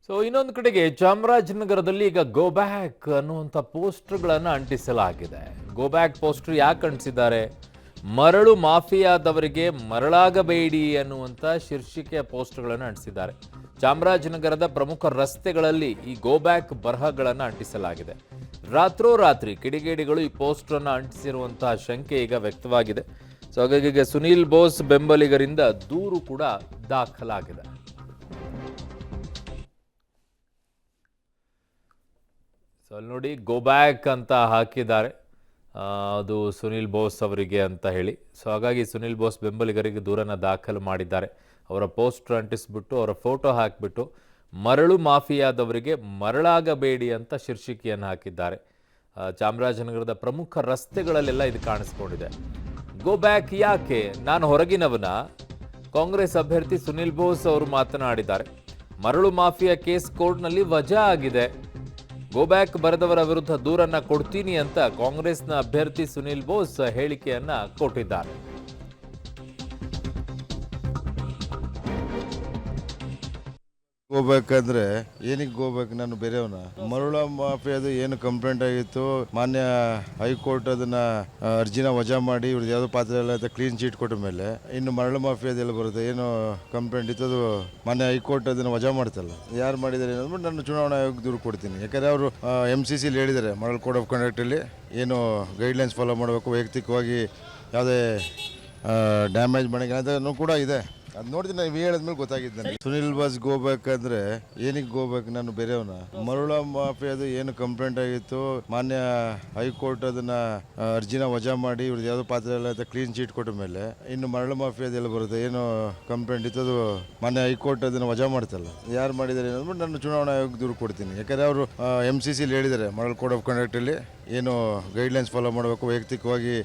ಇನ್ನೊಂದು ಕಡೆಗೆ ಚಾಮರಾಜನಗರದಲ್ಲಿ ಈಗ ಗೋ ಬ್ಯಾಕ್ ಅನ್ನುವಂಥ ಪೋಸ್ಟರ್ಗಳನ್ನು ಅಂಟಿಸಲಾಗಿದೆ. ಗೋ ಬ್ಯಾಕ್ ಪೋಸ್ಟರ್ ಯಾಕೆ ಅಂಟಿಸಿದ್ದಾರೆ? ಮರಳು ಮಾಫಿಯಾದವರಿಗೆ ಮರಳಾಗಬೇಡಿ ಅನ್ನುವಂಥ ಶೀರ್ಷಿಕೆಯ ಪೋಸ್ಟರ್ಗಳನ್ನು ಅಂಟಿಸಿದ್ದಾರೆ. ಚಾಮರಾಜನಗರದ ಪ್ರಮುಖ ರಸ್ತೆಗಳಲ್ಲಿ ಈ ಗೋ ಬ್ಯಾಕ್ ಬರಹಗಳನ್ನು ಅಂಟಿಸಲಾಗಿದೆ. ರಾತ್ರೋರಾತ್ರಿ ಕಿಡಿಗೇಡಿಗಳು ಈ ಪೋಸ್ಟರ್ ಅನ್ನು ಅಂಟಿಸಿರುವಂತಹ ಶಂಕೆ ಈಗ ವ್ಯಕ್ತವಾಗಿದೆ. ಹಾಗಾಗಿ ಈಗ ಸುನೀಲ್ ಬೋಸ್ ಬೆಂಬಲಿಗರಿಂದ ದೂರು ಕೂಡ ದಾಖಲಾಗಿದೆ. ಅಲ್ಲಿ ನೋಡಿ ಗೋ ಬ್ಯಾಕ್ ಅಂತ ಹಾಕಿದ್ದಾರೆ, ಅದು ಸುನೀಲ್ ಬೋಸ್ ಅವರಿಗೆ ಅಂತ ಹೇಳಿ. ಹಾಗಾಗಿ ಸುನೀಲ್ ಬೋಸ್ ಬೆಂಬಲಿಗರಿಗೆ ದೂರನ್ನು ದಾಖಲು ಮಾಡಿದ್ದಾರೆ. ಅವರ ಪೋಸ್ಟರ್ ಅಂಟಿಸ್ಬಿಟ್ಟು ಅವರ ಫೋಟೋ ಹಾಕಿಬಿಟ್ಟು ಮರಳು ಮಾಫಿಯಾದವರಿಗೆ ಮರಳಾಗಬೇಡಿ ಅಂತ ಶೀರ್ಷಿಕೆಯನ್ನು ಹಾಕಿದ್ದಾರೆ. ಚಾಮರಾಜನಗರದ ಪ್ರಮುಖ ರಸ್ತೆಗಳಲ್ಲೆಲ್ಲ ಇದು ಕಾಣಿಸ್ಕೊಂಡಿದೆ. ಗೋ ಬ್ಯಾಕ್ ಯಾಕೆ? ನಾನು ಹೊರಗಿನವನ ಕಾಂಗ್ರೆಸ್ ಅಭ್ಯರ್ಥಿ ಸುನೀಲ್ ಬೋಸ್ ಅವರು ಮಾತನಾಡಿದ್ದಾರೆ. ಮರಳು ಮಾಫಿಯಾ ಕೇಸ್ ಕೋರ್ಟ್ನಲ್ಲಿ ವಜಾ ಆಗಿದೆ. ಗೋ ಬ್ಯಾಕ್ ಬರೆದವರ ವಿರುದ್ಧ ದೂರನ್ನ ಕೊಡ್ತೀನಿ ಅಂತ ಕಾಂಗ್ರೆಸ್ನ ಅಭ್ಯರ್ಥಿ ಸುನೀಲ್ ಬೋಸ್ ಹೇಳಿಕೆಯನ್ನ ಕೊಟ್ಟಿದ್ದಾರೆ. ಹೋಗ್ಬೇಕಂದ್ರೆ ಏನಕ್ಕೆ ಹೋಗ್ಬೇಕು? ನಾನು ಬೇರೆಯವನ ಮರಳ ಮಾಫಿಯಾದು ಏನು ಕಂಪ್ಲೇಂಟ್ ಆಗಿತ್ತು, ಮಾನ್ಯ ಹೈಕೋರ್ಟ್ ಅದನ್ನ ಅರ್ಜಿನ ವಜಾ ಮಾಡಿ ಇವ್ರದ್ದು ಯಾವುದೋ ಪಾತ್ರ ಎಲ್ಲ ಕ್ಲೀನ್ ಚೀಟ್ ಕೊಟ್ಟ ಮೇಲೆ ಇನ್ನು ಮರಳು ಮಾಫಿಯಾದೆಲ್ಲ ಬರುತ್ತೆ. ಏನು ಕಂಪ್ಲೇಂಟ್ ಇತ್ತು ಅದು ಮಾನ್ಯ ಹೈಕೋರ್ಟ್ ಅದನ್ನ ವಜಾ ಮಾಡ್ತಲ್ಲ, ಯಾರು ಮಾಡಿದ್ದಾರೆ ಅನ್ನೋದು ನಾನು ಚುನಾವಣಾ ಆಯೋಗ ದೂರು ಕೊಡ್ತೀನಿ. ಯಾಕಂದ್ರೆ ಅವರು MCC ಹೇಳಿದ್ದಾರೆ, ಮಾಡಲ್ ಕೋಡ್ ಆಫ್ ಕಂಡಕ್ಟ್ ಅಲ್ಲಿ ಏನು ಗೈಡ್ಲೈನ್ಸ್ ಫಾಲೋ ಮಾಡಬೇಕು, ವೈಯಕ್ತಿಕವಾಗಿ ಯಾವುದೇ ಡ್ಯಾಮೇಜ್ ಮಾಡಿಗೆ ಅದನ್ನು ಕೂಡ ಇದೆ. ಅದು ನೋಡಿದ್ರೆ ನಾವು ಹೇಳಿದ್ಮೇಲೆ ಗೊತ್ತಾಗಿದ್ದು ನನಗೆ. ಸುನಿಲ್ ಬಾಸ್ ಗೋಬೇಕಂದ್ರೆ ಏನಕ್ಕೆ ಗೋಬೇಕು? ನಾನು ಬೇರೆಯವನ ಮರಳ ಮಾಫಿಯಾದು ಏನು ಕಂಪ್ಲೇಂಟ್ ಆಗಿತ್ತು, ಮಾನ್ಯ ಹೈಕೋರ್ಟ್ ಅದನ್ನ ಅರ್ಜಿನ ವಜಾ ಮಾಡಿ ಇವ್ರದ್ದು ಯಾವುದೋ ಪಾತ್ರ ಎಲ್ಲ ಕ್ಲೀನ್ ಚೀಟ್ ಕೊಟ್ಟ ಮೇಲೆ ಇನ್ನು ಮರಳು ಮಾಫಿಯಾದೆಲ್ಲ ಬರುತ್ತೆ. ಏನು ಕಂಪ್ಲೇಂಟ್ ಇತ್ತು ಅದು ಮಾನ್ಯ ಹೈಕೋರ್ಟ್ ಅದನ್ನ ವಜಾ ಮಾಡ್ತಲ್ಲ, ಯಾರು ಮಾಡಿದ್ದಾರೆ ಅನ್ನೋದು ನಾನು ಚುನಾವಣಾ ಆಯೋಗ ದೂರು ಕೊಡ್ತೀನಿ. ಯಾಕಂದ್ರೆ ಅವರು MCC ಹೇಳಿದ್ದಾರೆ, ಮಾಡಲ್ ಕೋಡ್ ಆಫ್ ಕಂಡಕ್ಟ್ ಅಲ್ಲಿ ಏನು ಗೈಡ್ಲೈನ್ಸ್ ಫಾಲೋ ಮಾಡಬೇಕು, ವೈಯಕ್ತಿಕವಾಗಿ